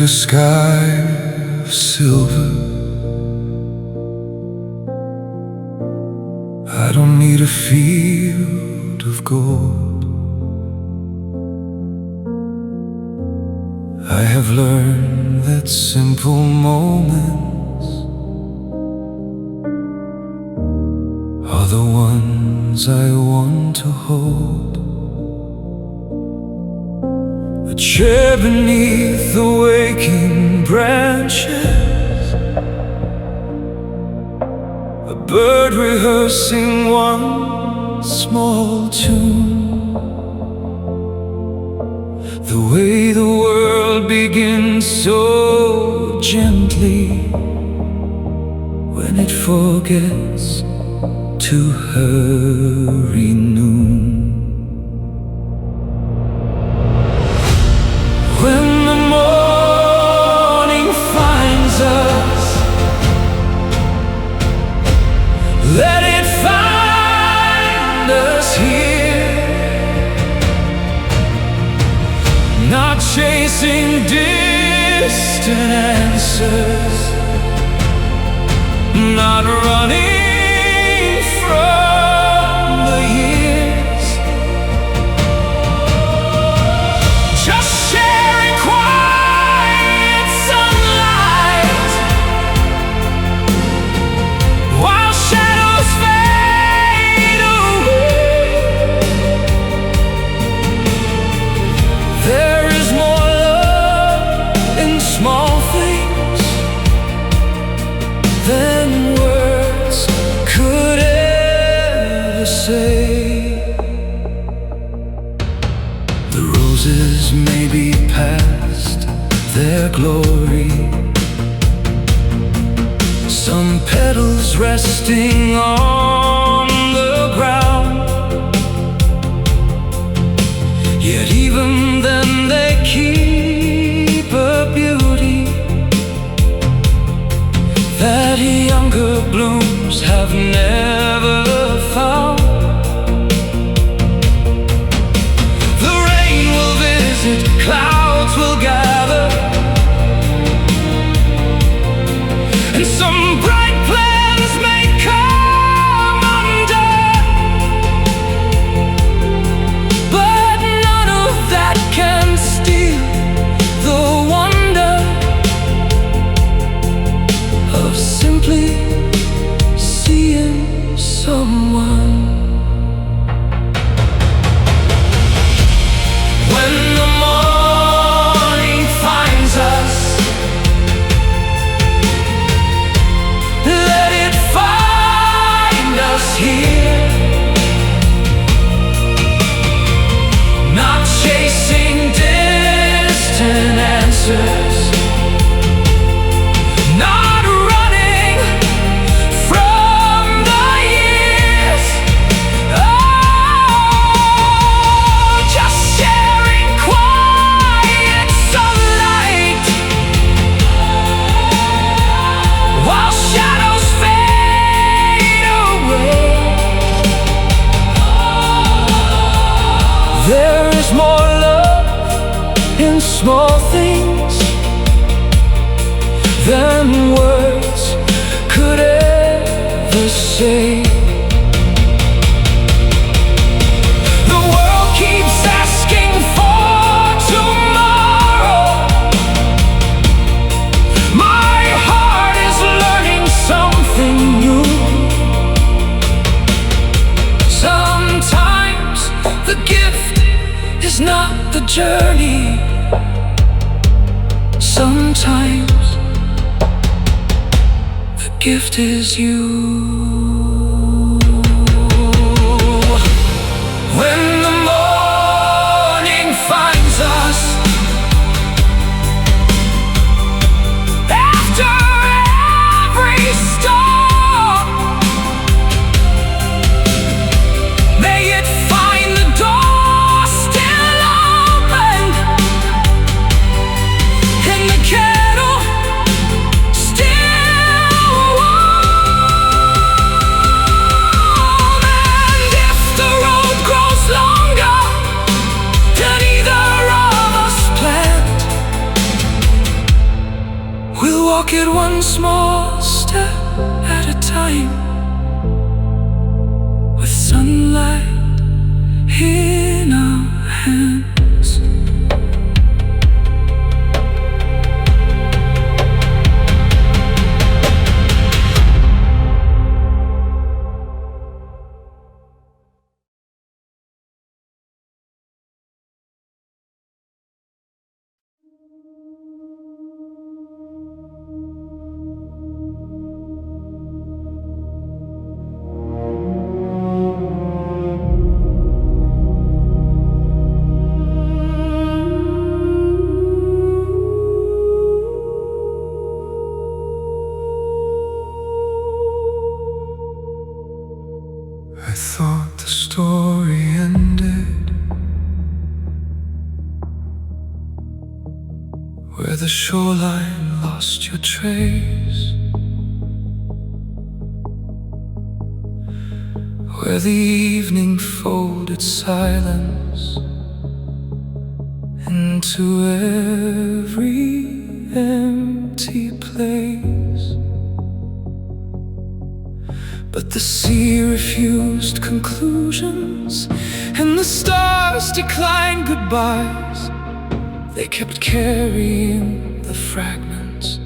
sky of silver. I don't need a field of gold. I have learned that simple moments are the ones I want to hold. A chair beneath the waking branches, a bird rehearsing one small tune. The way the world begins so gently when it forgets to hurry noon. When the morning finds us, let it find us here, not chasing distant answers, not running from the years, just sharing quiet sunlight while shadows fade away. There is more love in small things than words could ever say. The roses may be past their glory, some petals resting on the ground, yet even then they keep a beauty that younger blooms have never found. The rain will visit, clouds will gather, and some bright plans may come undone, but none of that can steal the wonder of simply seeing someone. When the morning finds us, let it find us here, not chasing distant answers, not running from the years. Oh, just sharing quiet sunlight while shadows fade away. There is more love in small things than words could ever say. The world keeps asking for tomorrow. My heart is learning something new. Sometimes the gift is not the journey. Sometimes the gift is you. When the morning finds us, after every storm, may it find the door still open and the kettle still warm. Took it one small step at a time, with sunlight in our hands. I thought the story ended where the shoreline lost your trace, where the evening folded silence into every empty place. But the sea refused conclusions, and the stars declined goodbyes. They kept carrying the fragments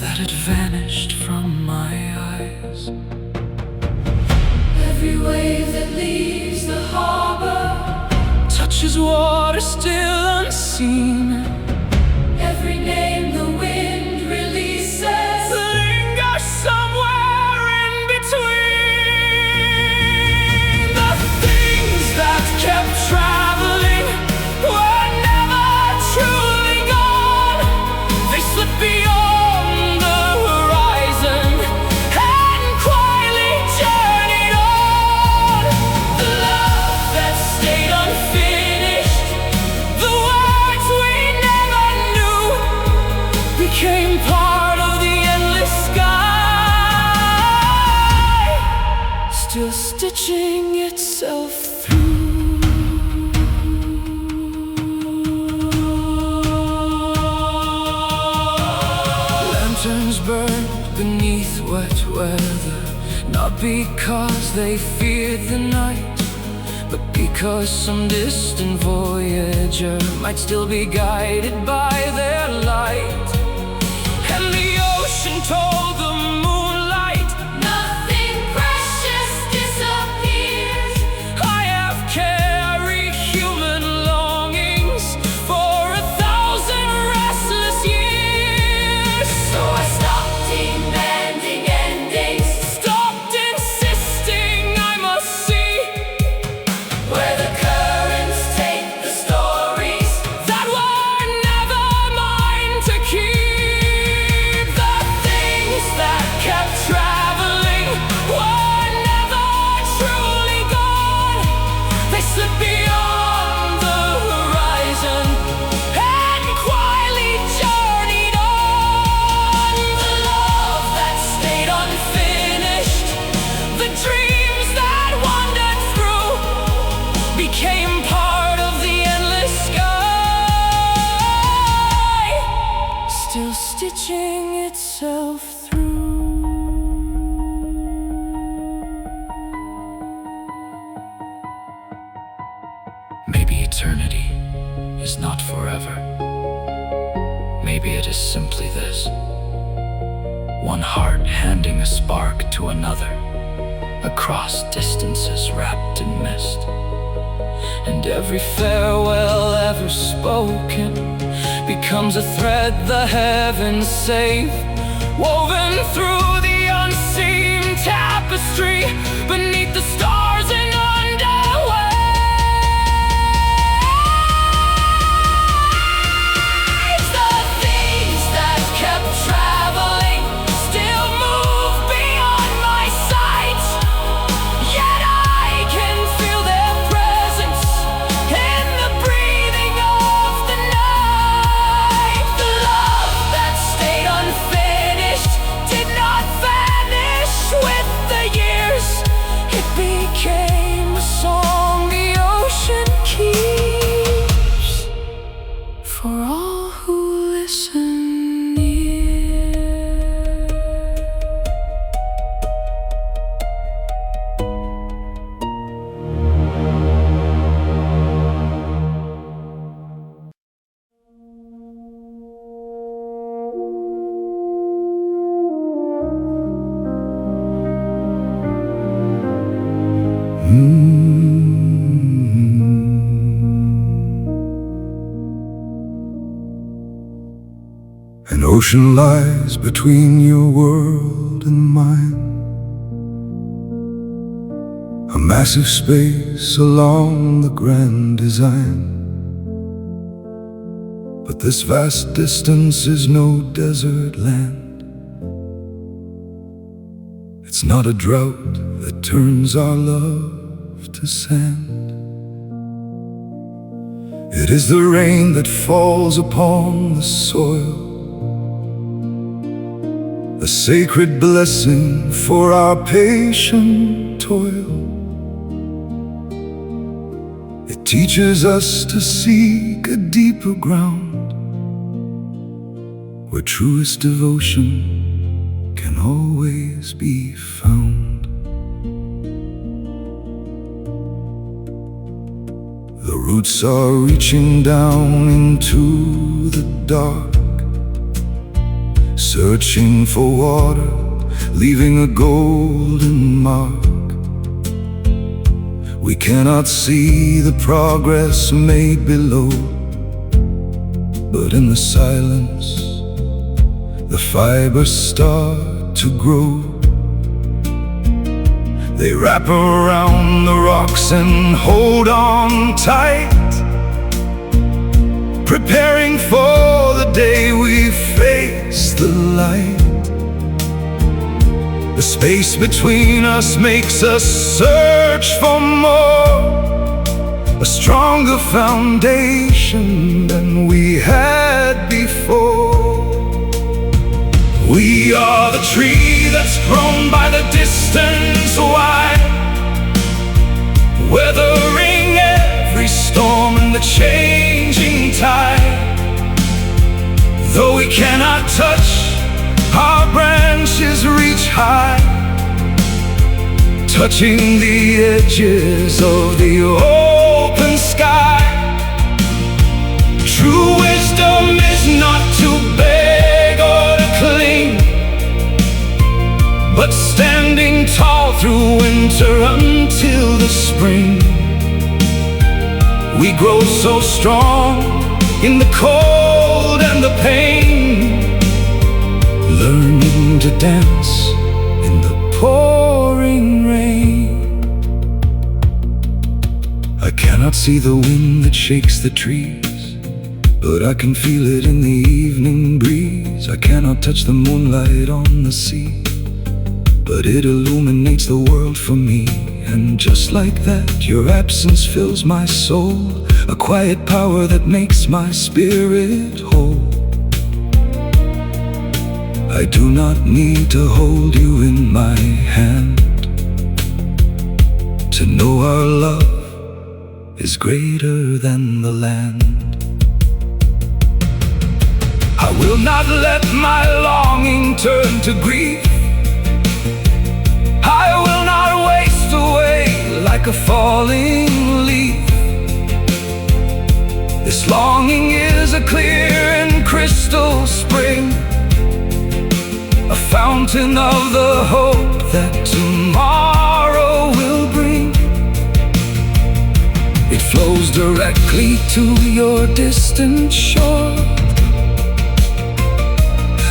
that had vanished from my eyes. Every wave that leaves the harbor touches water still unseen. Every name the wind releases lingers somewhere in between. The things that kept traveling were never truly gone. They slipped beyond the horizon and quietly journeyed on. The love that stayed unfinished, the words we never knew, became part of the endless sky, still stitching itself through. Lanterns burned beneath wet weather, not because they feared the night, but because some distant voyager might still be guided by their light. And the ocean told the moonlight, nothing precious disappears. I have carried human longings for 1,000 restless years. So I stopped demanding endings, stopped insisting I must see where the currents take the stories that were never mine to keep. The things that kept traveling were never truly gone. They slipped beyond the horizon and quietly journeyed on. The love that stayed unfinished, the dreams that wandered through, became part of the endless sky, still stitching itself through. Maybe eternity is not forever. Maybe it is simply this: one heart handing a spark to another across distances wrapped in mist. And every farewell ever spoken becomes a thread the heavens save, woven through the unseen tapestry beneath the stars and underway. The things that kept traveling still move beyond my sight, yet I can feel their presence in the breathing of the night. The love that stayed unfinished did not vanish with the years. It began ocean lies between your world and mine, a massive space along the grand design. But this vast distance is no desert land. It's not a drought that turns our love to sand. It is the rain that falls upon the soil, a sacred blessing for our patient toil. It teaches us to seek a deeper ground, where truest devotion can always be found. The roots are reaching down into the dark, searching for water, leaving a golden mark. We cannot see the progress made below, but in the silence, the fibers start to grow. They wrap around the rocks and hold on tight, preparing for the day we face the light. The space between us makes us search for more, a stronger foundation than we had before. We are the tree that's grown by the distance wide, weathering every storm and the changing tide. Though we cannot touch, our branches reach high, touching the edges of the open sky. True wisdom is not to beg or to cling, but standing tall through winter until the spring. We grow so strong in the cold and the pain, learning to dance in the pouring rain. I cannot see the wind that shakes the trees, but I can feel it in the evening breeze. I cannot touch the moonlight on the sea, but it illuminates the world for me. And just like that, your absence fills my soul, a quiet power that makes my spirit whole. I do not need to hold you in my hand to know our love is greater than the land. I will not let my longing turn to grief. I will not waste away like a falling leaf. This longing is a clear and crystal spring, a fountain of the hope that tomorrow will bring. It flows directly to your distant shore,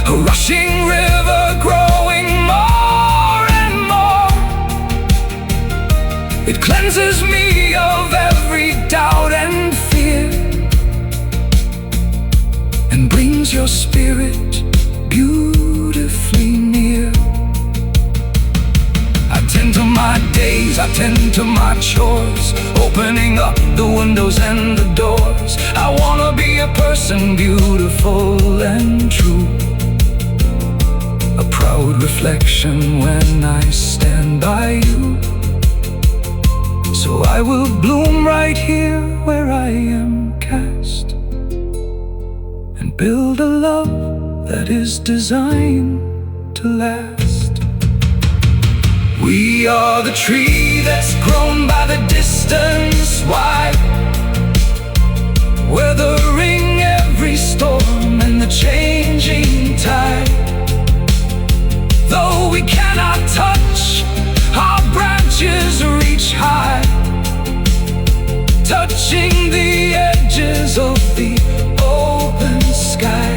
a rushing river growing more and more. It cleanses me of every doubt and fear, and brings your spirit beautifully near. I tend to my days, I tend to my chores, opening up the windows and the doors. I wanna be a person beautiful and true, a proud reflection when I stand by you. So I will bloom right here where I am cast, and build a love that is designed to last. We are the tree that's grown by the distance wide, weathering every storm and the changing tide. Though we cannot touch, our branches reach high, touching the edges of the open sky.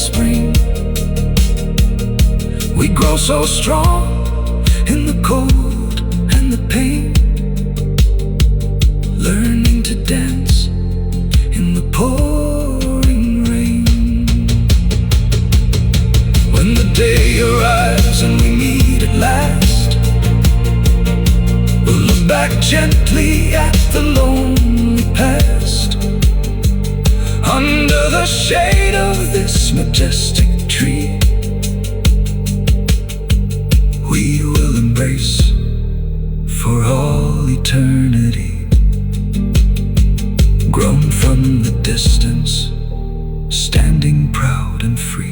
spring. We grow so strong in the cold and the pain, learning to dance in the pouring rain. When the day arrives and we meet at last, we'll look back gently at the lonely past. Under the shade of this majestic tree, we will embrace for all eternity, grown from the distance, standing proud and free.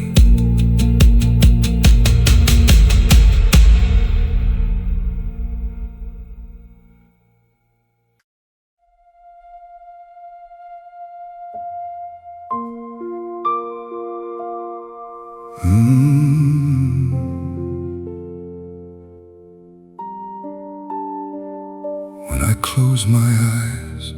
When I close my eyes,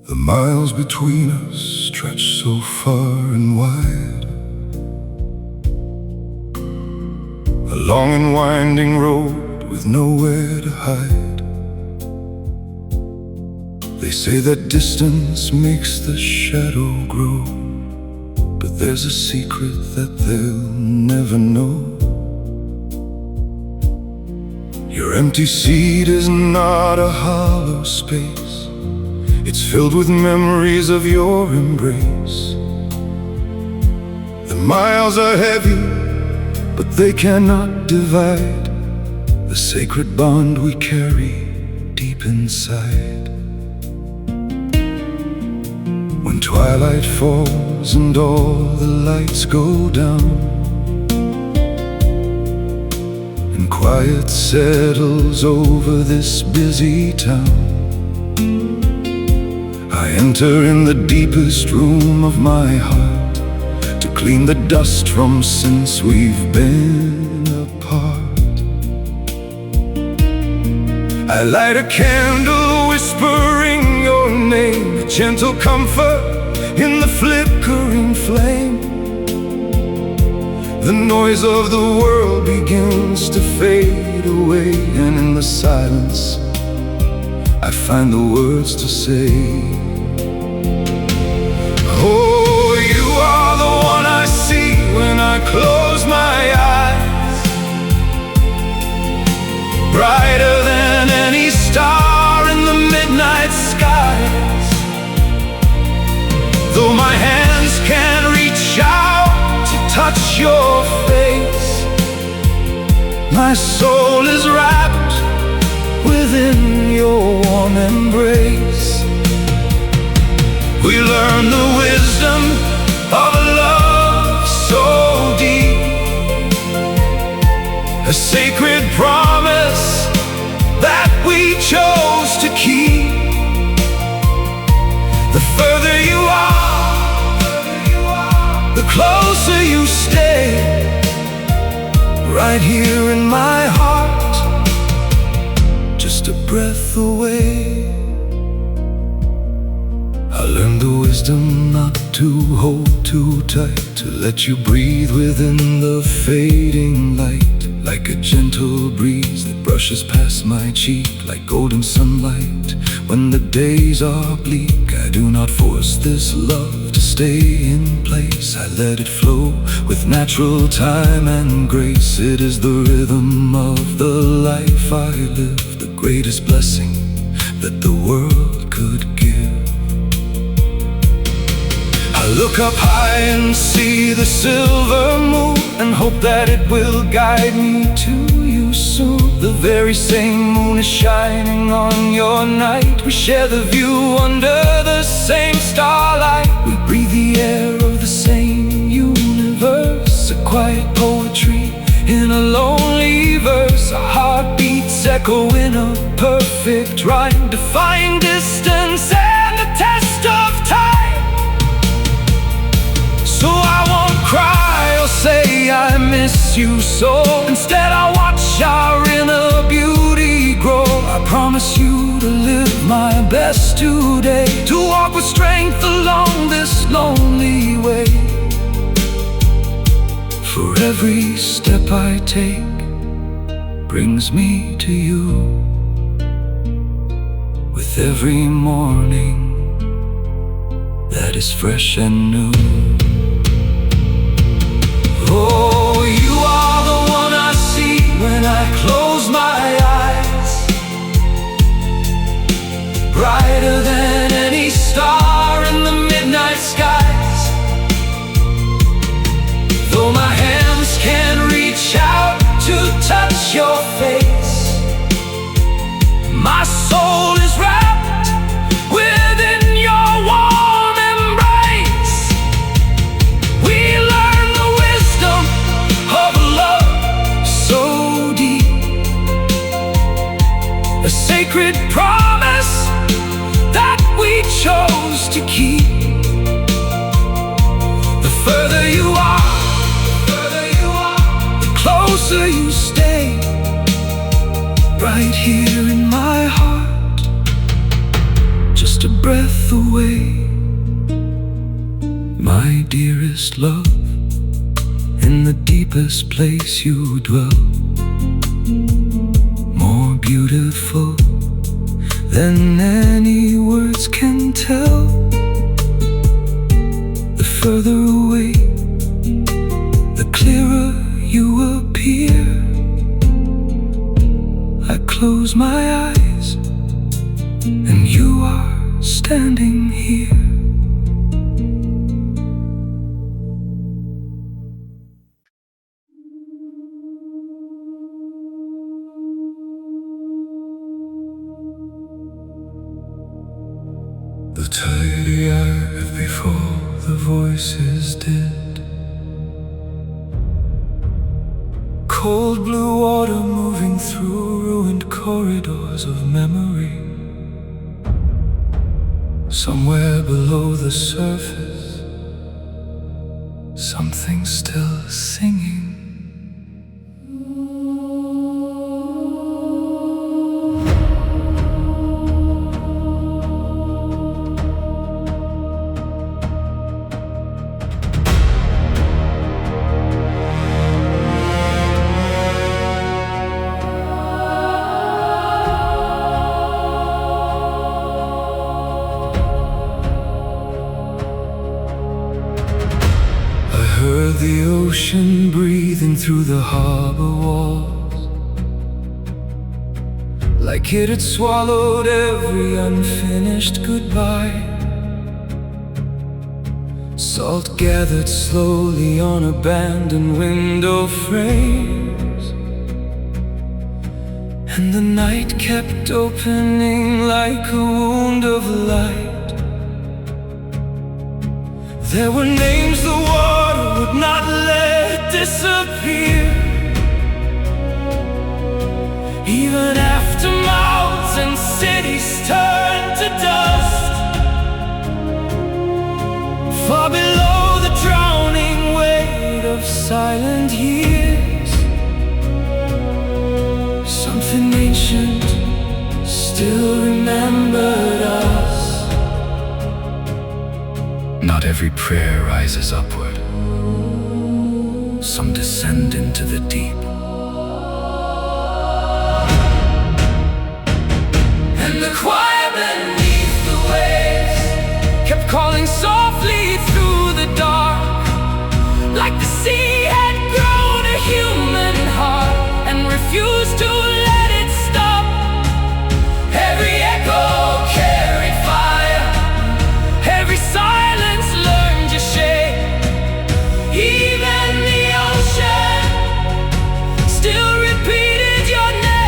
the miles between us stretch so far and wide, a long and winding road with nowhere to hide. They say that distance makes the shadow grow, but there's a secret that they'll never know. Your empty seat is not a hollow space, it's filled with memories of your embrace. The miles are heavy, but they cannot divide the sacred bond we carry deep inside. When twilight falls and all the lights go down, and quiet settles over this busy town, I enter in the deepest room of my heart to clean the dust from since we've been apart. I light a candle whispering your name, a gentle comfort in the flickering flame. The noise of the world begins to fade away, and in the silence I find the words to say. Oh, you are the one I see when I close my eyes, brighter than any star in the midnight skies. Though my hands can't reach out to touch your face, my soul is wrapped within your warm embrace. We learn the wisdom of a love so deep, a sacred promise that we chose to keep. The further you are, the closer you stay, right here in my heart, just a breath away. I learned the wisdom not to hold too tight, to let you breathe within the fading light, like a gentle breeze that brushes past my cheek, like golden sunlight when the days are bleak. I do not force this love to stay in place, I let it flow with natural time and grace. It is the rhythm of the life I live, the greatest blessing that the world could give. I look up high and see the silver moon, and hope that it will guide me to you soon. The very same moon is shining on your night. We share the view under the same starlight. We breathe the air of the same universe, a quiet poetry in a lonely verse. Our heartbeats echo in a perfect rhyme, defying distance and the test of time. So I won't cry or say I miss you so. Instead I watch our inner beauty grow. I promise you to live my my best today to walk with strength along this lonely way. For every step I take brings me to you. With every morning that is fresh and new. Oh, you are the one I see when I close my eyes, brighter than any star in the midnight skies. Though my hands can't reach out to touch your face, my soul is wrapped within your warm embrace. We learn the wisdom of a love so deep, a sacred promise that we chose to keep. The further you are, the closer you stay, right here in my heart, just a breath away. My dearest love, in the deepest place you dwell, more beautiful than any words can tell. The further away, the clearer you appear. I close my eyes and you are standing here. The tidy earth before the voices did, cold blue water moving through ruined corridors of memory. Somewhere below the surface, something still singing. Heard the ocean breathing through the harbor walls, like it had swallowed every unfinished goodbye. Salt gathered slowly on abandoned window frames, and the night kept opening like a wound of light. There were names the water would not let disappear, even after mouths and cities turned to dust. Far below the drowning weight of silent years, something ancient still remembered us. Not every prayer rises upward. Some descend into the deep. And the choir beneath the waves kept calling softly through the dark, like the sea had grown a human heart and refused to let it stop. Every echo carried fire, every silence learned to shake. Even the ocean still repeated your name.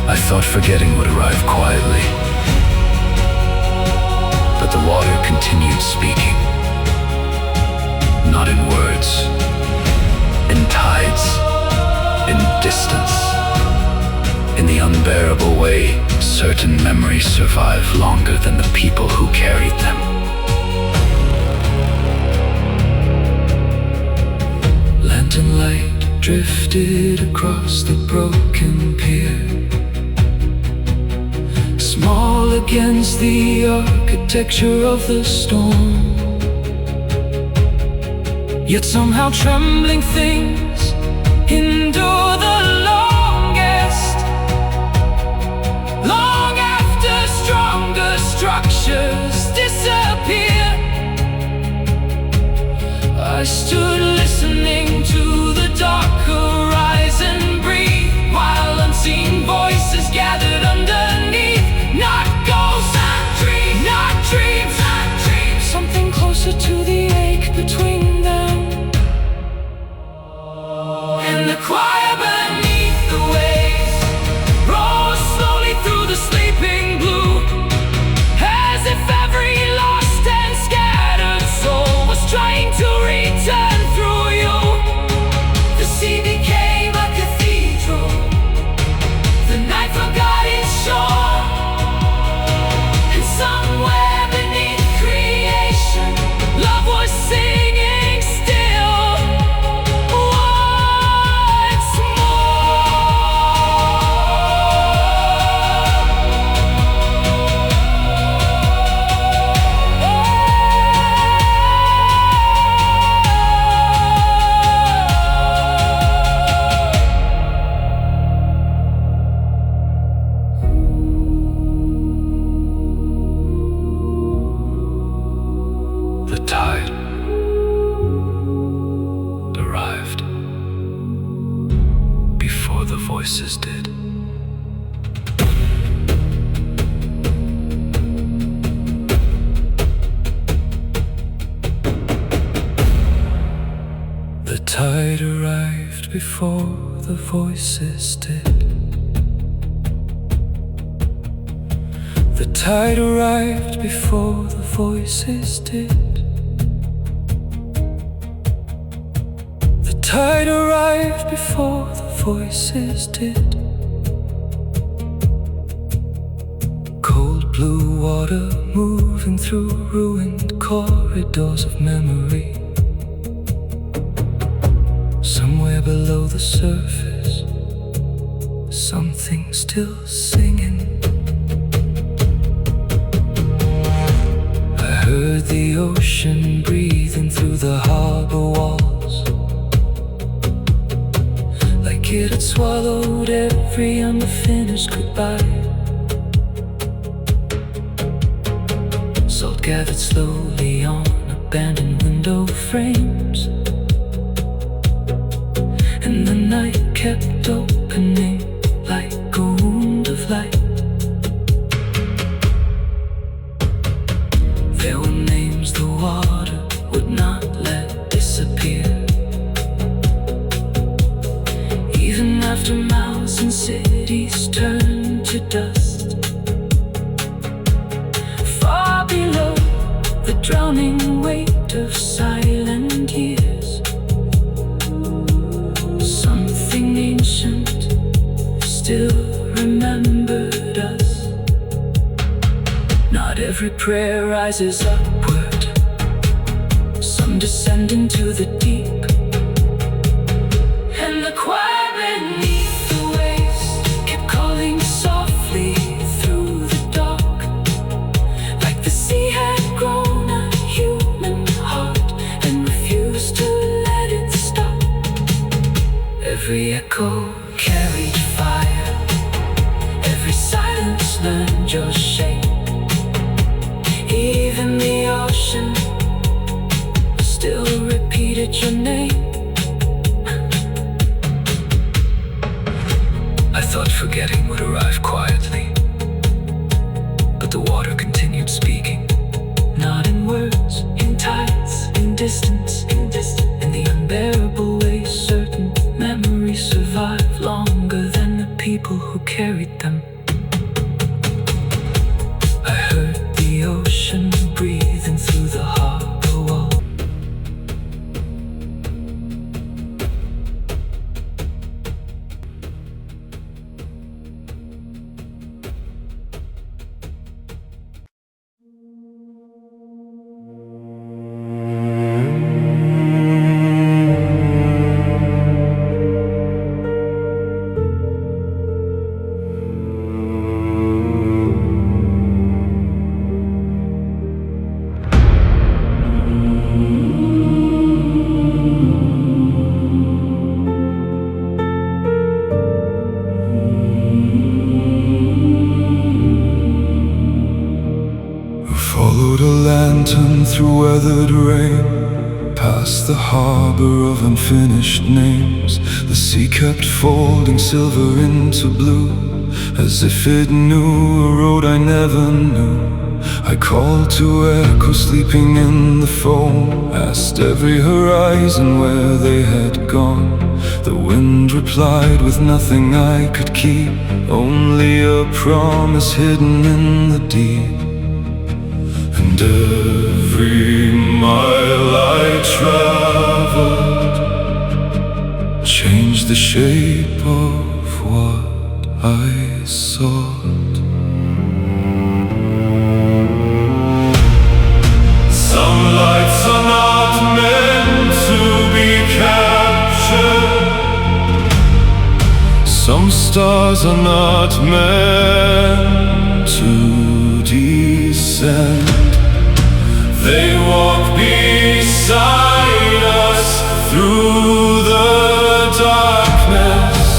I thought forgetting would arrive quietly, but the water continued speaking. Not in words, in tides, in distance. In the unbearable way, certain memories survive longer than the people who carried them. Lend golden light drifted across the broken pier, small against the architecture of the storm. Yet somehow trembling things endure the longest, long after stronger structures disappear. I stood listening to the dark horizon breathe, while unseen voices gathered underneath. Not ghosts, not dreams, not dreams, not dreams. Something closer to the ache between them. And the choir beneath the waves rose slowly through the sleeping blue, as if every lost and scattered soul was trying to return through you. The sea became a cathedral, the night forgot its shore, and somewhere beneath creation, love was singing still once The tide arrived before the voices did. The tide arrived before the voices did. The tide arrived before the voices did. The tide arrived before the voices did. Cold blue water moving through ruined corridors of memory. Somewhere below the surface, something still singing. I heard the ocean breathing through the harbor walls, like it had swallowed every unfinished goodbye. Salt gathered slowly on abandoned window frames, and the night kept opening like a wound of light. There were names the water would not let disappear, even after mouths and cities turned to dust. Far below the drowning weight of silent years, something ancient still remembered us. Not every prayer rises upward, some descend into the deep. And the choir beneath the waves kept calling softly through the dark, like the sea had grown a human heart and refused to let it stop. Every echo carried fire, every silence learned your shape. Even the ocean still repeated your name. I thought forgetting would arrive quietly, but the water continued speaking. Not in words, in tides, in distance, in the unbearable way certain memories survive longer than the people who carried them. I heard the ocean breathing through the harbor wall. weathered rain, past the harbor of unfinished names. The sea kept folding silver into blue, as if it knew a road I never knew. I called to echo sleeping in the foam, asked every horizon where they had gone. The wind replied with nothing I could keep, only a promise hidden in the deep. And every mile I traveled changed the shape of what I sought. Some lights are not meant to be captured. Some stars are not meant to descend. They walk beside us through the darkness,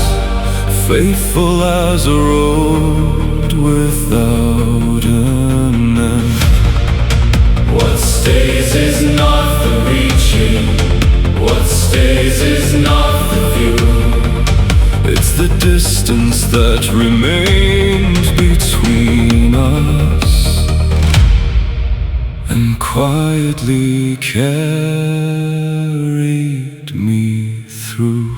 faithful as a road without an end. What stays is not the reaching, what stays is not the view. It's the distance that remained between us and quietly carried me through.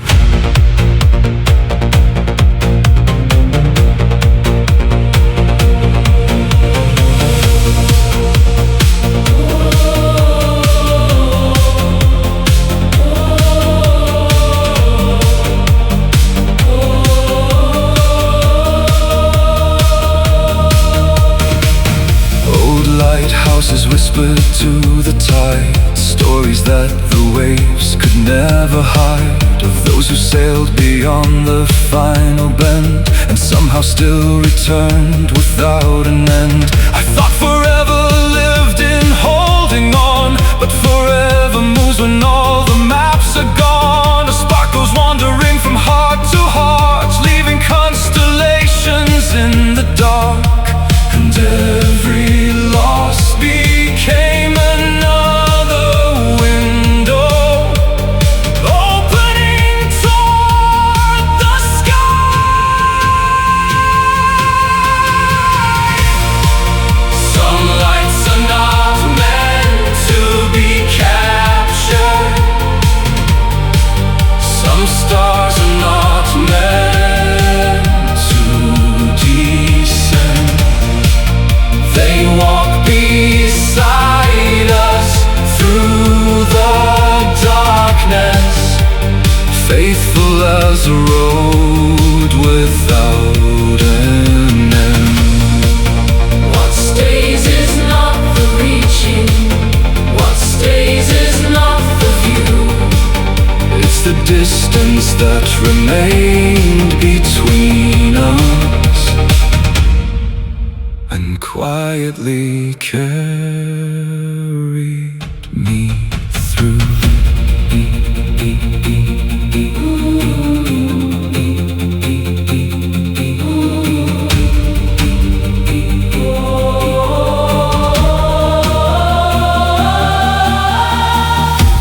Lighthouses whispered to the tide, stories that the waves could never hide, of those who sailed beyond the final bend and somehow still returned without an end. I thought forever lived in holding on, but forever moves when all the maps are gone. A spark goes wandering from heart to heart, leaving constellations in the dark. And every loss became another window, opening toward the sky. Some lights are not meant to be captured. Some stars are not meant to descend. They walk beside us through the darkness, faithful as a road without an end. What stays is not the reaching, what stays is not the view. It's the distance that remained between us and quietly carried me through.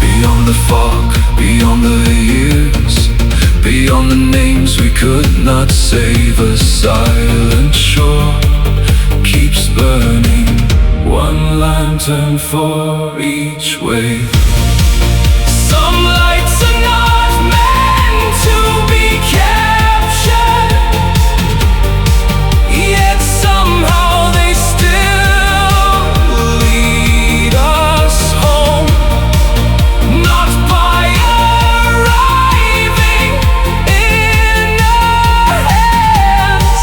Beyond the fog, beyond the years, beyond the names we could not save, a silent shore keeps burning, one lantern for each wave. Some lights are not meant to be captured, yet somehow they still lead us home. Not by arriving in our hands,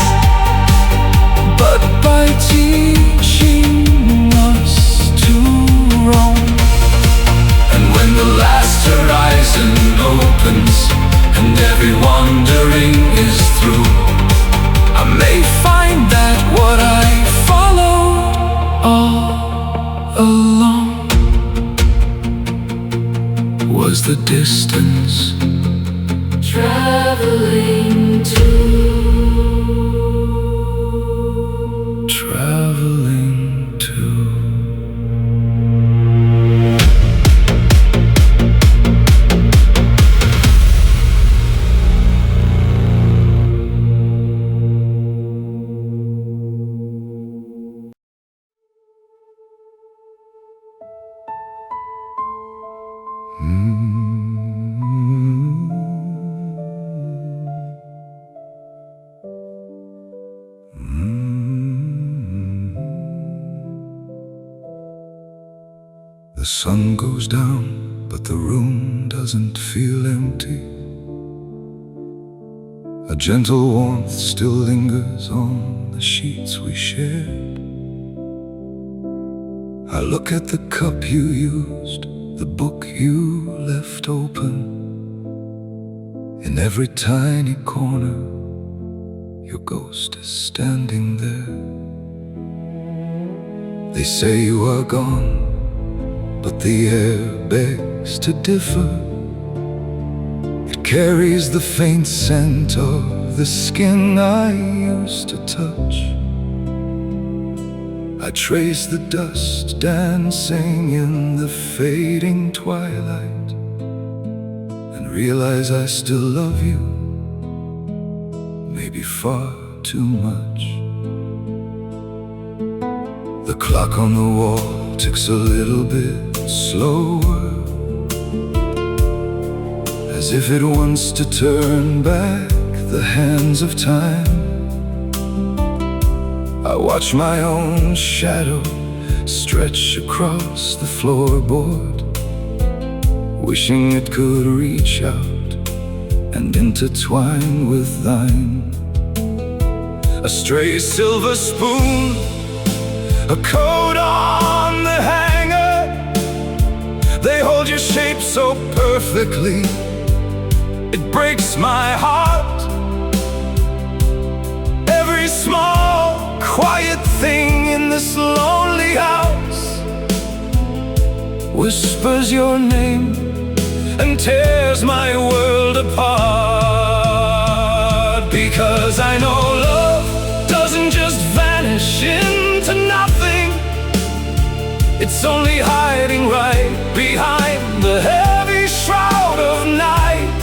but by teaching us to roam. And when the last horizon opens and every wandering is through, I may find that what I followed all along was the distance Traveling to traveling to. sun goes down, but the room doesn't feel empty. A gentle warmth still lingers on the sheets we shared. I look at the cup you used, the book you left open. In every tiny corner, your ghost is standing there. They say you are gone, but the air begs to differ. It carries the faint scent of the skin I used to touch. I trace the dust dancing in the fading twilight, and realize I still love you, maybe far too much. The clock on the wall ticks a little bit slower, as if it wants to turn back the hands of time. I watch my own shadow stretch across the floorboard, wishing it could reach out and intertwine with thine. A stray silver spoon, a coat on the hanger, they hold your shape so perfectly, it breaks my heart. Every small, quiet thing in this lonely house whispers your name and tears my world apart. Because I know love doesn't just vanish into nothing, it's only hiding right behind the heavy shroud of night.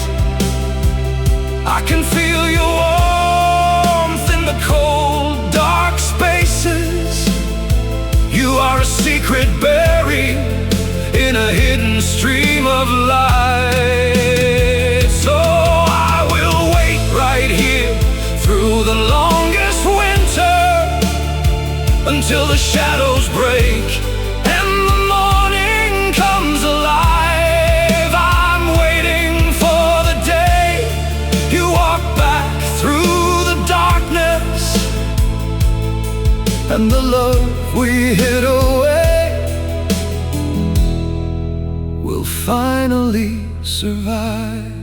I can feel your warmth in the cold, dark spaces. You are a secret buried in a hidden stream of light. So I will wait right here through the longest winter, until the shadows break and the morning comes alive. I'm waiting for the day you walk back through the darkness, and the love we hid away will finally survive.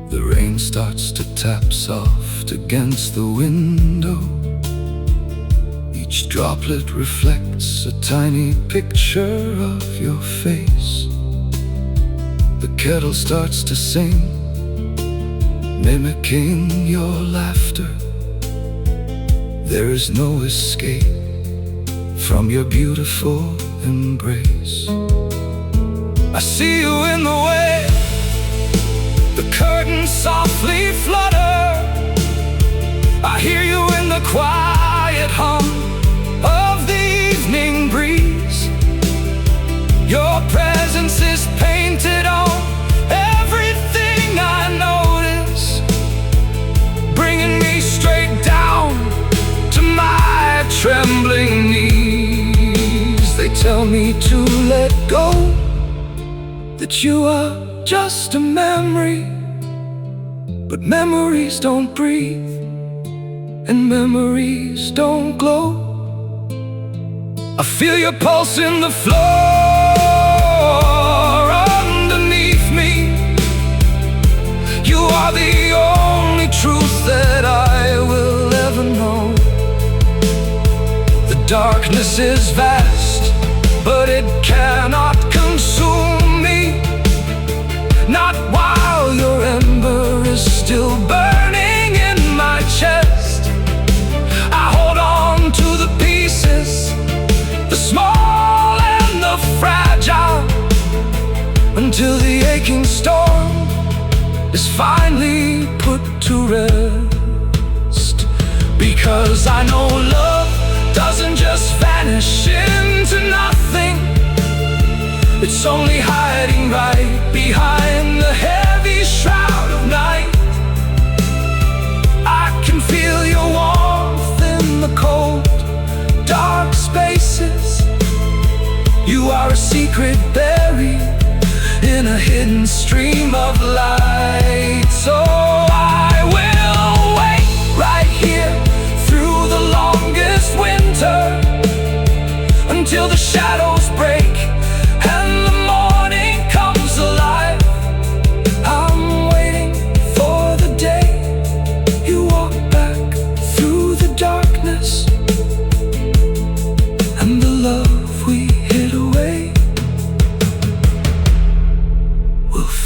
The rain starts to tap soft against the window. Each droplet reflects a tiny picture of your face. The kettle starts to sing, mimicking your laughter. There is no escape from your beautiful embrace. I see you in the way the curtains softly flutter. I hear you in the quiet hum of the evening breeze. Your presence is painted on everything I notice, bringing me straight down to my trembling knees. They tell me to let go, that you are just a memory, but memories don't breathe, and memories don't glow. I feel your pulse in the floor underneath me. You are the only truth that I will ever know. The darkness is vast, but it cannot consume me, not while your ember is still burning in my chest. I hold on to the pieces, the small and the fragile, until the aching storm is finally put to rest. Because I know love doesn't just vanish into nothing, it's only hiding right behind the heavy shroud of night. I can feel your warmth in the cold, dark spaces.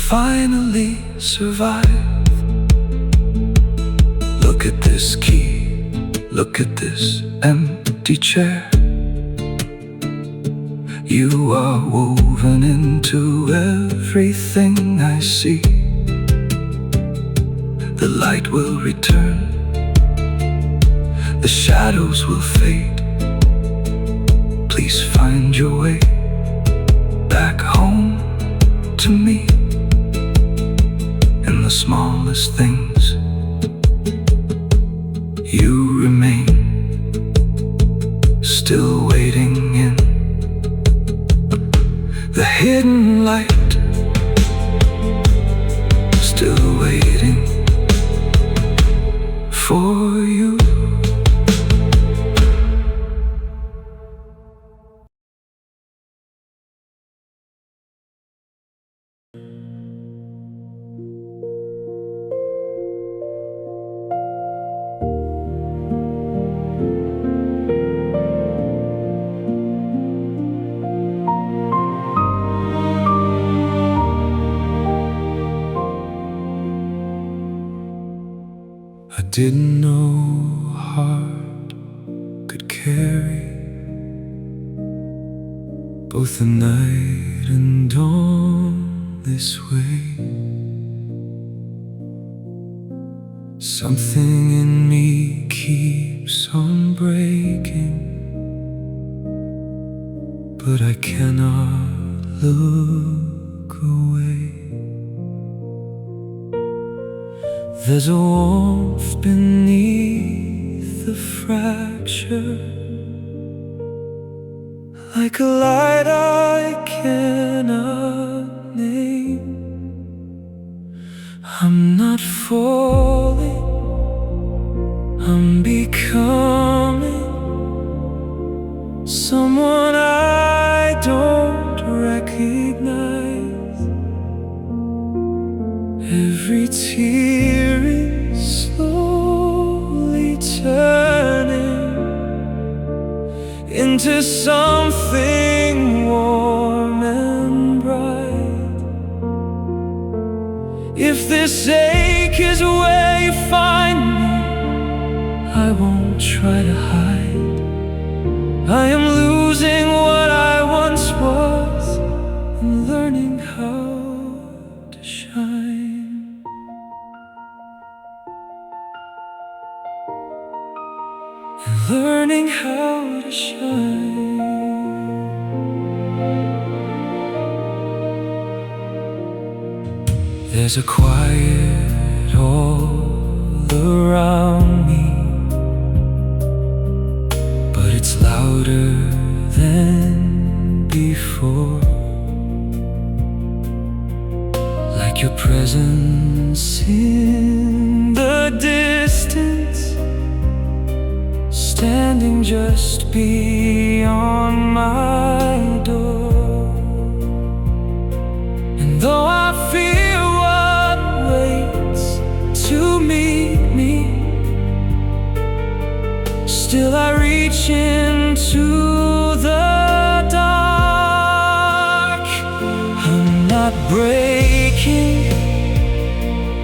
finally survive. Look at this key, look at this empty chair. You are woven into everything I see. The light will return, the shadows will fade. Please find your way back home to me. In the smallest things, you remain, still waiting in the hidden light, still waiting for you. I didn't know heart could carry both the night and dawn this way. Something in me keeps on breaking, but I cannot look away. There's a warmth beneath the fracture, like a light I cannot name. I'm not falling, I'm becoming someone I don't recognize. Every tear is slowly turning into something warm and bright. If this ache is where you find me, I won't try to hide. I am losing what I once was and learning how to shine. Learning how to shine. There's a quiet all around me, but it's louder than before. Like your presence in the distance, standing just beyond my door. And though I fear what waits to meet me, still I reach into the dark. I'm not breaking,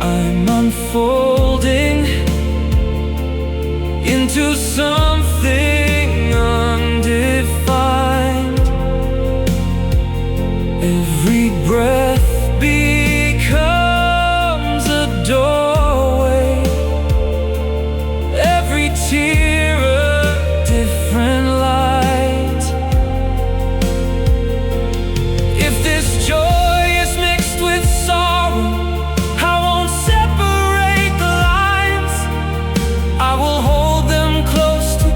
I'm unfolding into something undefined. Every breath becomes a doorway, every tear a different light. If this joy is mixed with sorrow, I won't separate the lines. I will hold them close together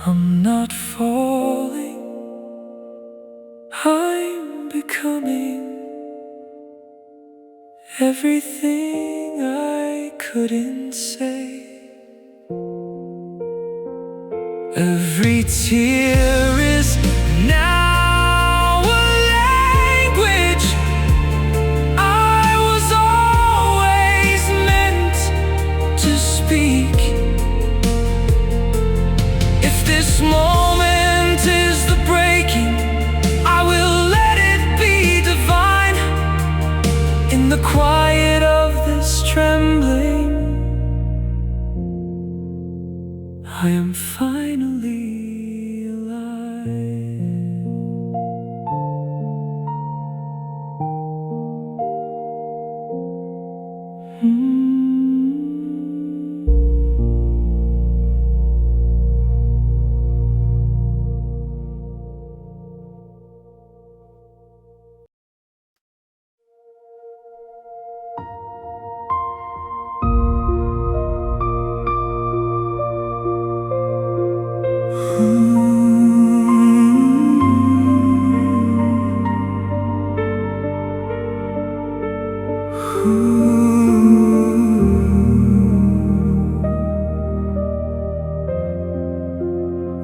I'm not falling, I'm becoming everything I couldn't say. Every tear is now a language I was always meant to speak. If this moment is the breaking, I will let it be divine. In the quiet of this trembling, I am finally alive.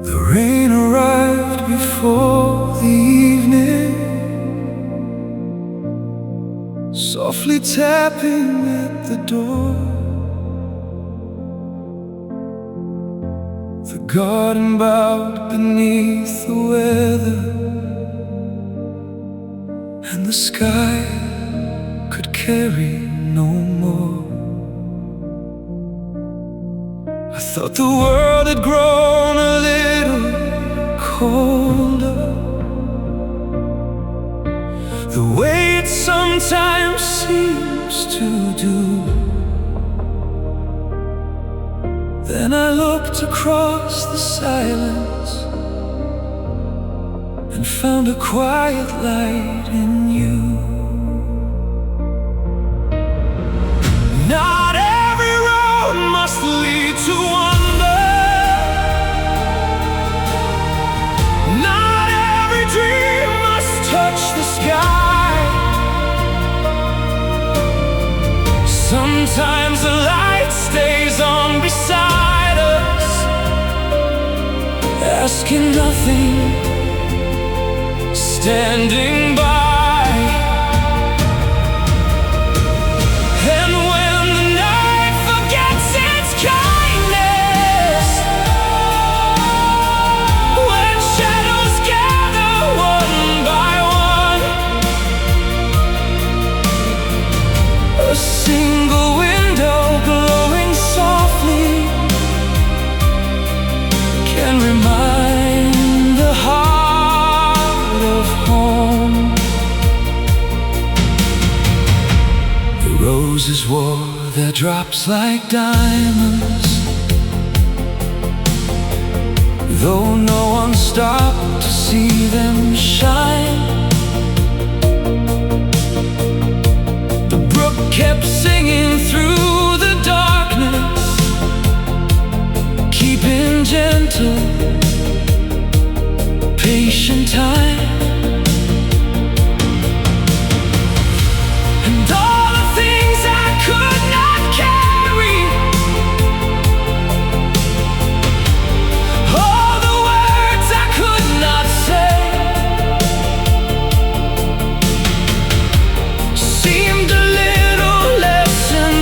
The rain arrived before the evening, softly tapping at the door. The garden bowed beneath the weather, and the sky could carry no more. I thought the world had grown a little colder, the way it sometimes seems to do. Then I looked across the silence and found a quiet light in you. Not every road must lead to wonder, not every dream must touch the sky. Sometimes the light stays on beside us, asking nothing, standing by. And when the night forgets its kindness, when shadows gather one by one, a single window glowing softly can remind the heart of home. The roses wore their drops like diamonds, though no one stopped to see them shine. The brook kept singing through the darkness, keeping gentle, patient time. And all the things I could not carry, all the words I could not say, seemed a little lesson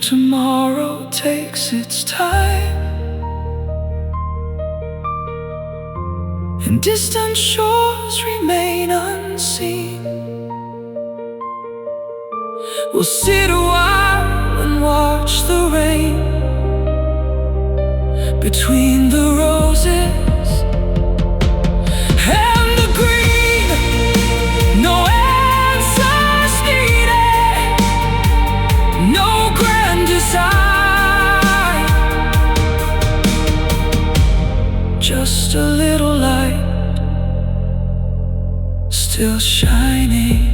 Tomorrow takes its time, and distant shores remain unseen. We'll sit a while and watch the rain between the roses and the green. No answers needed, no grand design, just a little light still shining.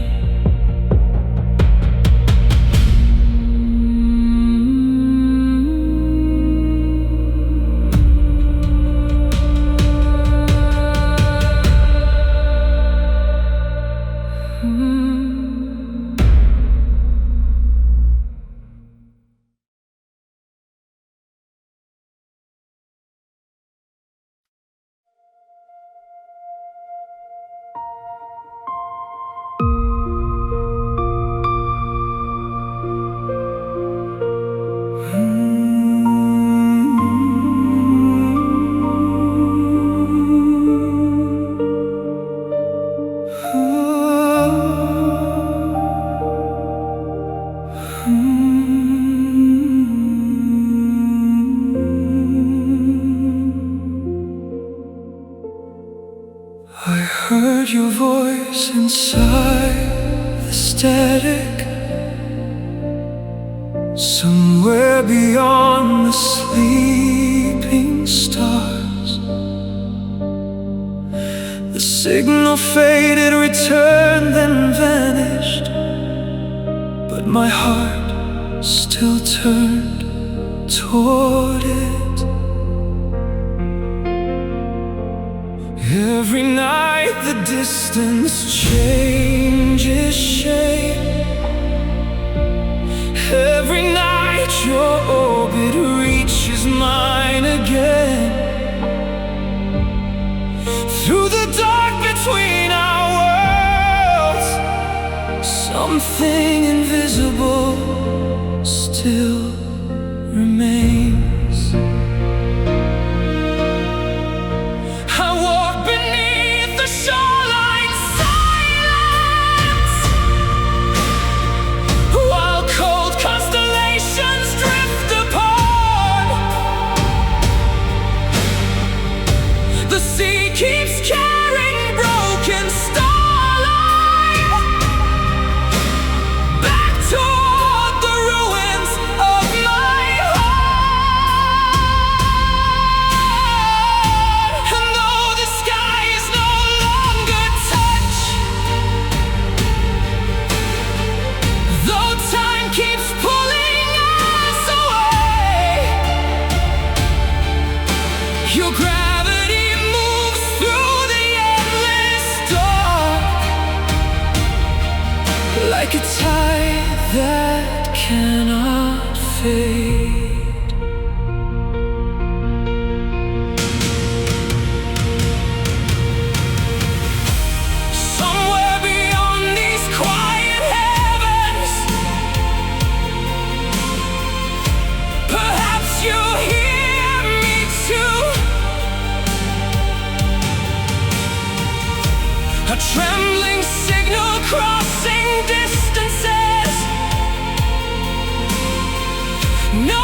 I heard your voice inside the static, somewhere beyond the sleeping stars. The signal faded, returned, then vanished, but my heart still turned toward it. Every night the distance changes shape. Every night your orbit reaches mine again. Through the dark between our worlds, something invisible still remains. Keeps carrying broken starlight back toward the ruins of my heart. And though the sky is no longer touch, though time keeps pulling us away, your gravity through the endless dark, like a tide that cannot fade. Somewhere beyond these quiet heavens, perhaps you hear me too. A trembling signal crossing distances, no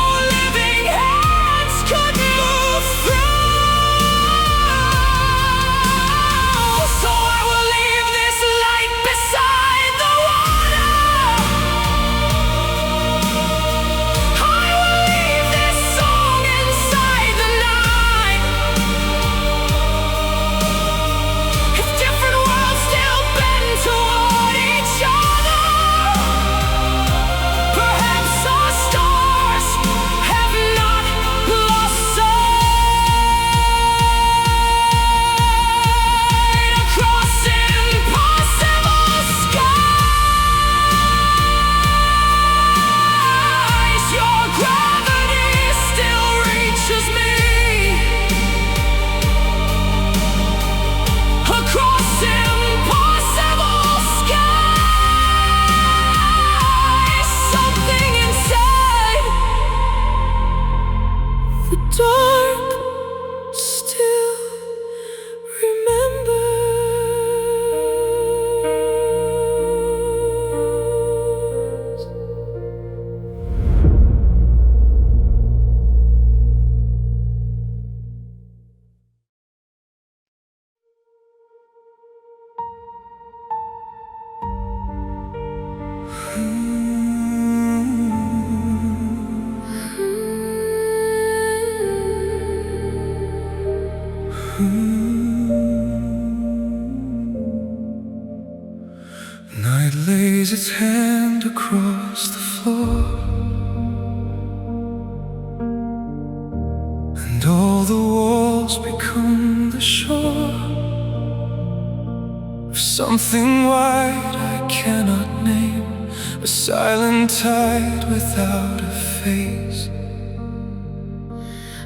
Night lays its hand across the floor, and all the walls become the shore of something wide I cannot name, a silent tide without a face.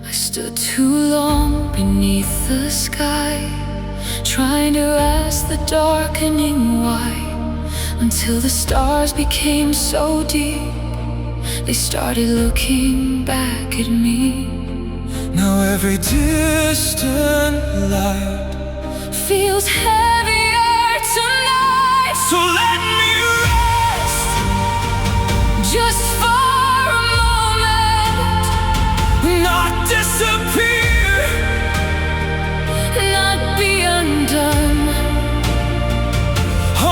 I stood too long beneath the sky, trying to ask the darkening why, until the stars became so deep, they started looking back at me. Now every distant light feels heavier tonight. So let me rest, Just for a moment, not disappear, not be undone,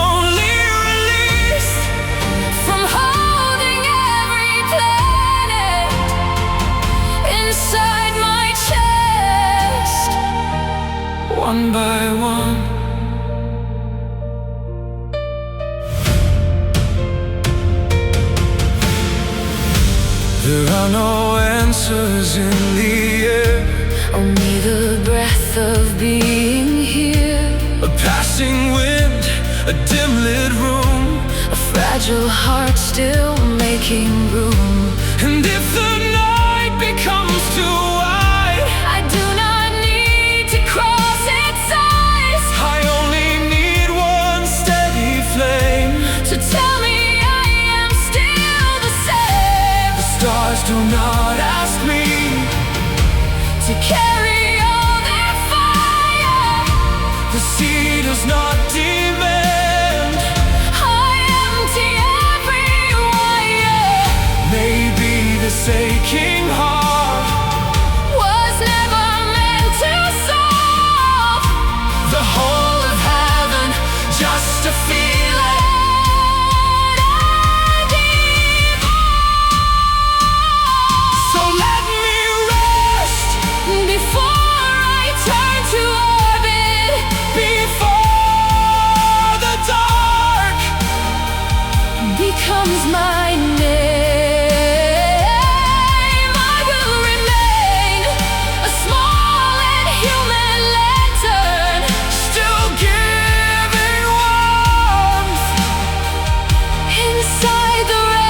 only released from holding every planet inside my chest, one by one. There are no answers in the air, only the breath of being here. a passing wind, a dim lit room, A fragile heart still making room. and if the night becomes too wide, I do not need to cross its eyes I only need one steady flame. to tell me I am still the same. The stars do not ask me To carry all their fire, the sea does not demand. I empty every wire. Maybe this aching heart Was never meant to solve the whole of heaven, just to feel it. So let me rest before I turn to orbit. before the dark Becomes my name. I will remain a small and human lantern, still giving warmth. inside the rain.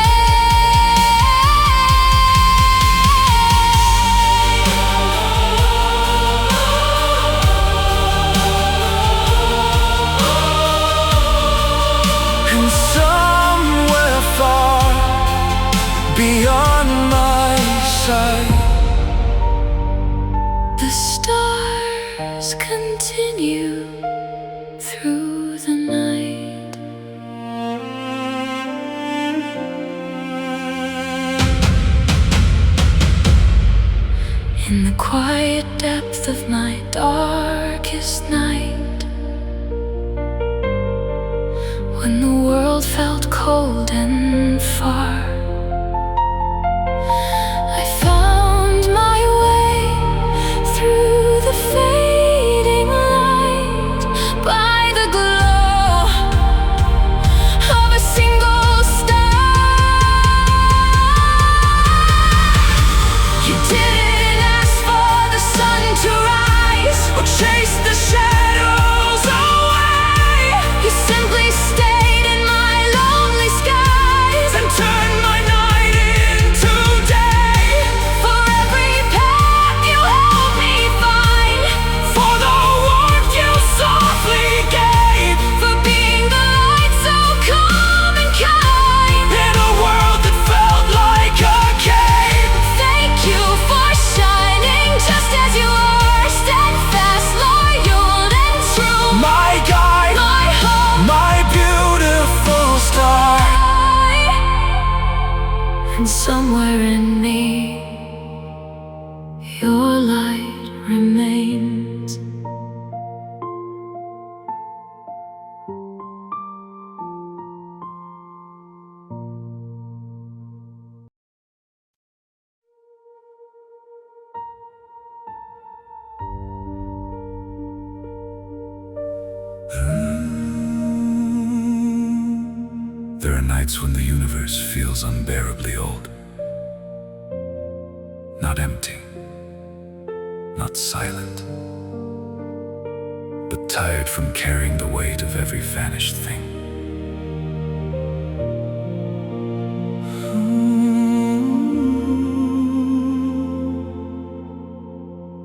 And somewhere far beyond my sight, The stars continue through the night. In the quiet depth of my darkest night, when the world felt cold and far, I found my way through the fading light, by the glow of a single star. You didn't ask for the sun to rise or chase the shadows away. You simply stayed in my lonely skies And turn my night into day. for every path you helped me find, For the warmth you softly gave, for being the light so calm and kind. in a world that felt like a cave. Thank you for shining just as you are, steadfast, loyal, and true. My guide, My hope, my beautiful star. and somewhere in me, your light remains. There are nights when the universe feels unbearably old. Not empty, not silent, but tired from carrying the weight of every vanished thing.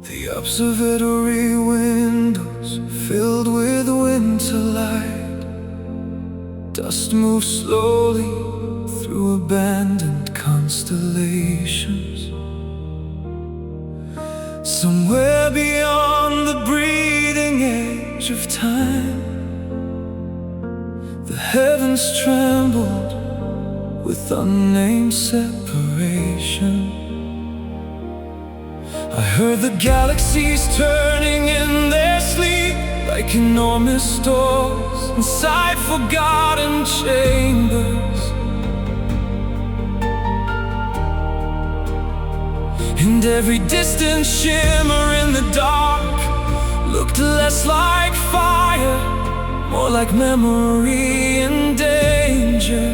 The observatory windows filled with winter light. Dust moves slowly through abandoned constellations. Somewhere beyond the breathing edge of time, the heavens trembled with unnamed separation. I heard the galaxies turning in their sleep, like enormous doors inside forgotten chambers. And every distant shimmer in the dark looked less like fire, more like memory and danger.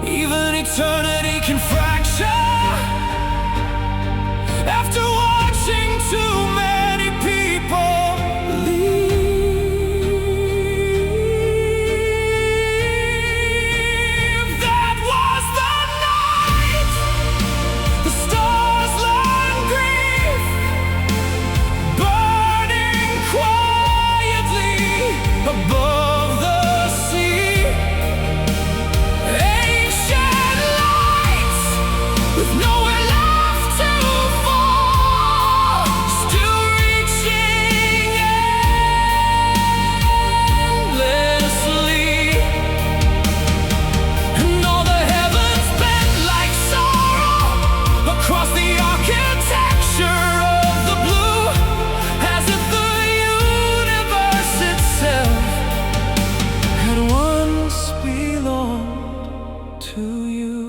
Even eternity can fracture after watching too many people leave. That was the night the stars learned grief, burning quietly above the sea. Ancient lights with nowhere left to fall, still reaching endlessly. And all the heavens bent like sorrow across the architecture of the blue, as if the universe itself had once belonged to you.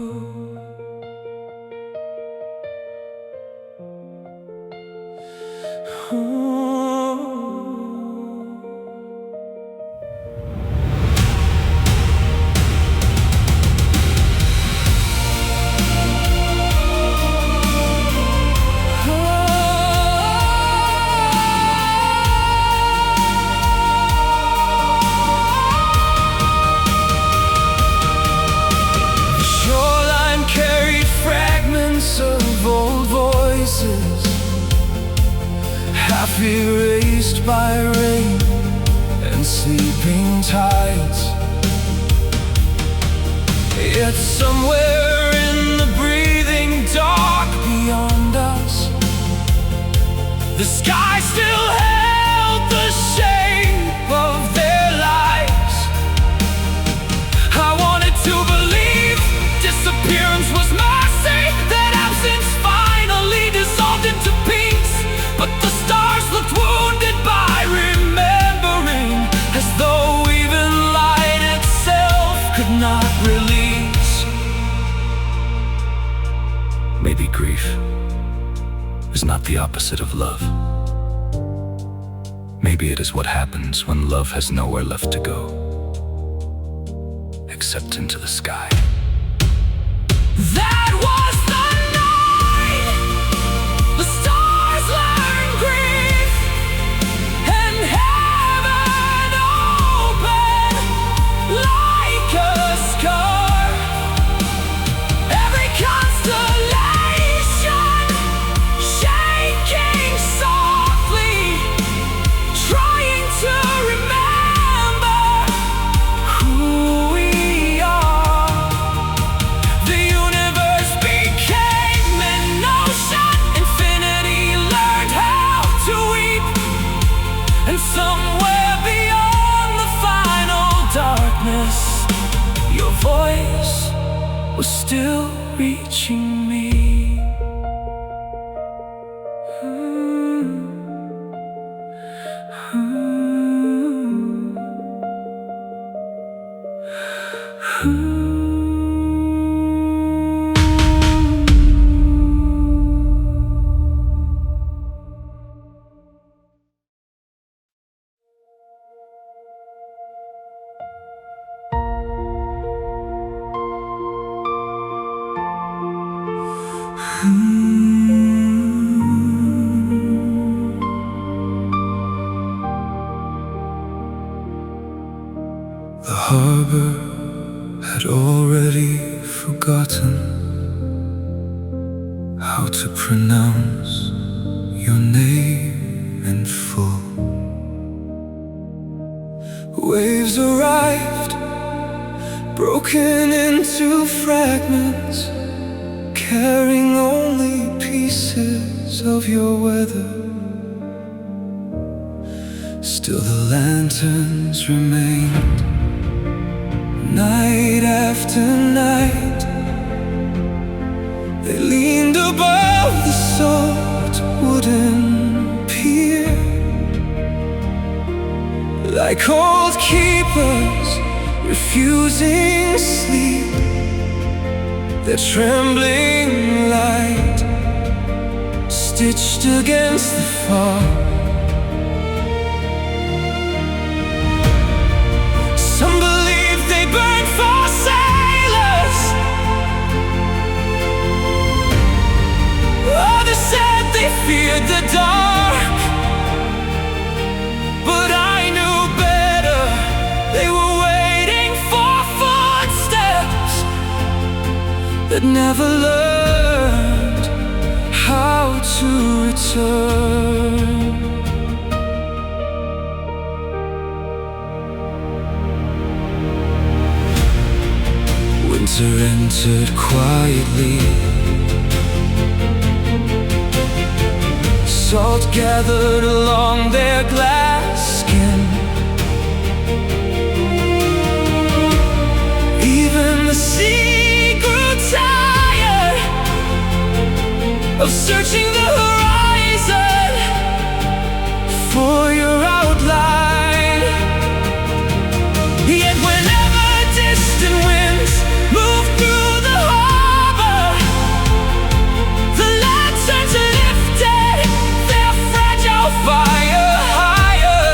The shoreline carried fragments of old voices, half erased by rain and sleeping tides. Yet somewhere in the breathing dark beyond us, the sky still held the shape of their lives. I wanted to believe disappearance was mercy, that absence finally dissolved into peace. But the stars looked wounded by remembering, as though even light itself could not release. Maybe grief is not the opposite of love. Maybe it is what happens when love has nowhere left to go, except into the sky. That was the night the stars learned grief, and heaven opened like a scar. Every constellation shaking softly, trying to remember who we are. The universe became an ocean, infinity learned how to weep. And somewhere beyond the final darkness, your voice was still reaching me. The harbor had already forgotten how to pronounce your name in full. Waves arrived, broken into fragments, carrying only pieces of your weather. Still the lanterns remained, night after night. They leaned above the salt wooden pier, like old keepers refusing sleep. Their trembling light stitched against the fog. Some believe they burn for sailors, others said they feared the dark. But I knew better, they were waiting for footsteps that never learned how to return. Winter entered quietly, salt gathered along their glass skin. Even the sea grew tired of searching the horizon for your outline. Yet whenever distant winds moved through the harbor, the lanterns lifted their fragile fire higher.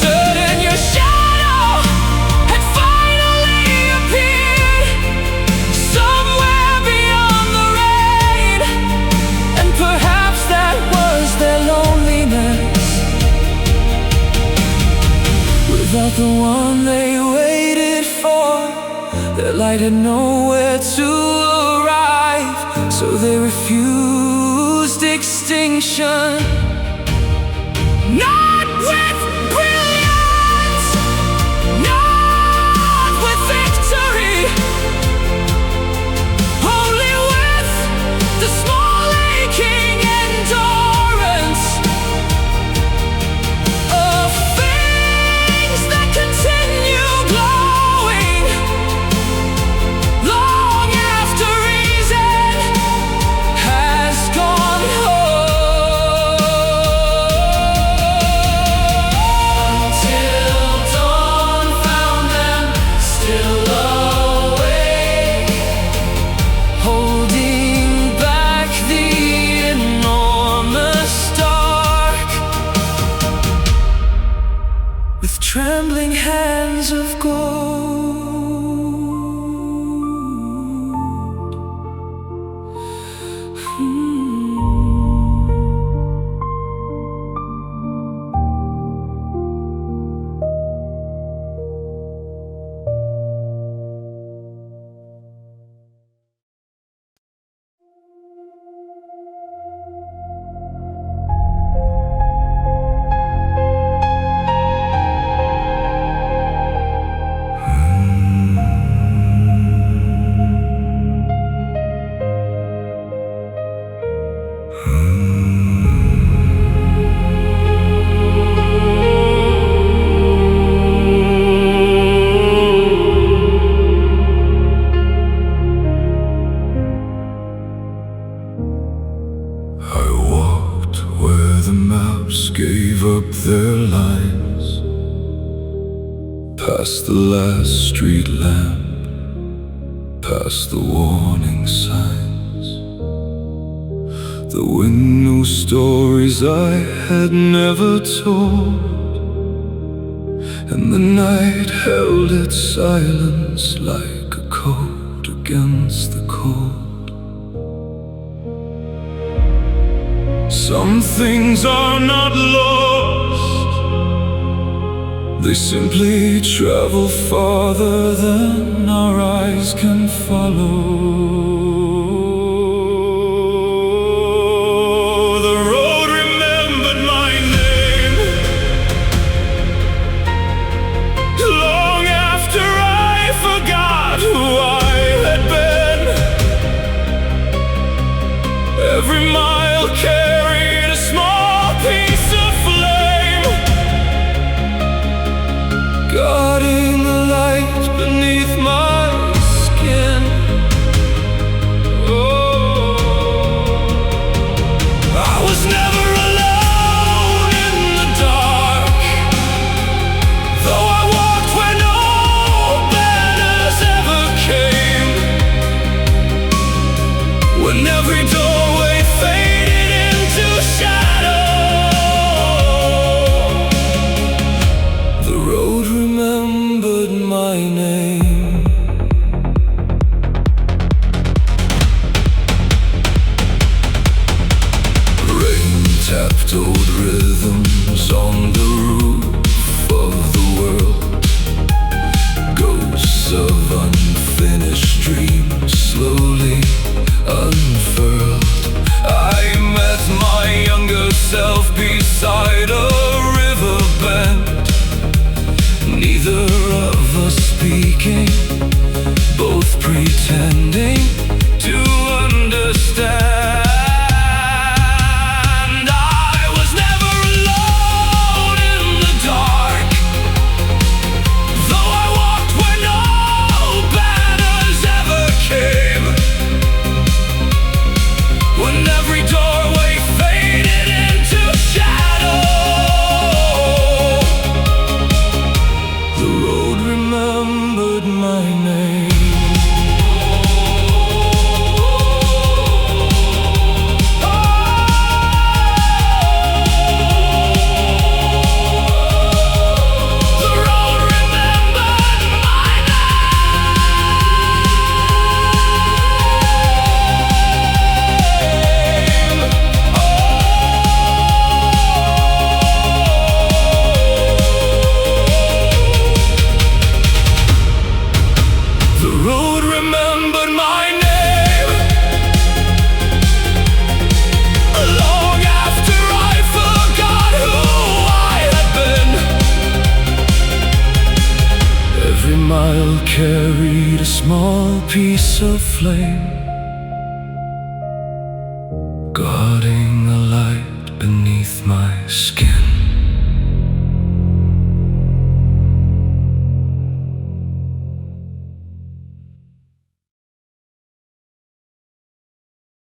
Certain your shadow had finally appeared somewhere beyond the rain, and perhaps that was their loneliness. Without the one they waited for, their light had nowhere to arrive, so they refused extinction. Not with brilliance, not with victory, only with the small aching endurance of things that continue glowing long after reason has gone home. Until dawn found them still awake, holding back the enormous dark with trembling hands of gold. I walked where the maps gave up their lines, past the last street lamp, past the warning signs. The wind knew stories I had never told, and the night held its silence like a coat against the cold. Some things are not lost, They simply travel farther than our eyes can follow. The road remembered my name long after I forgot who I had been. Every mile carried a small piece of flame, guarding the light beneath my skin. Oh, I was never alone in the dark, though I walked where no banners ever came. When every doorway faded into shadow, the road remembered my name. Rain tapped old rhythms on the roof of the world. Ghosts of unfinished dreams slowly unfurled. I met my younger self beside a river bend, neither of us speaking, both pretending to understand. I was never alone in the dark, though I walked where no banners ever came. When every doorway faded into shadow, the road remembered my name. The road remembered my name. The road remembered my name long after I forgot who I had been. Every mile carried a small piece of flame, guarding a light beneath my skin.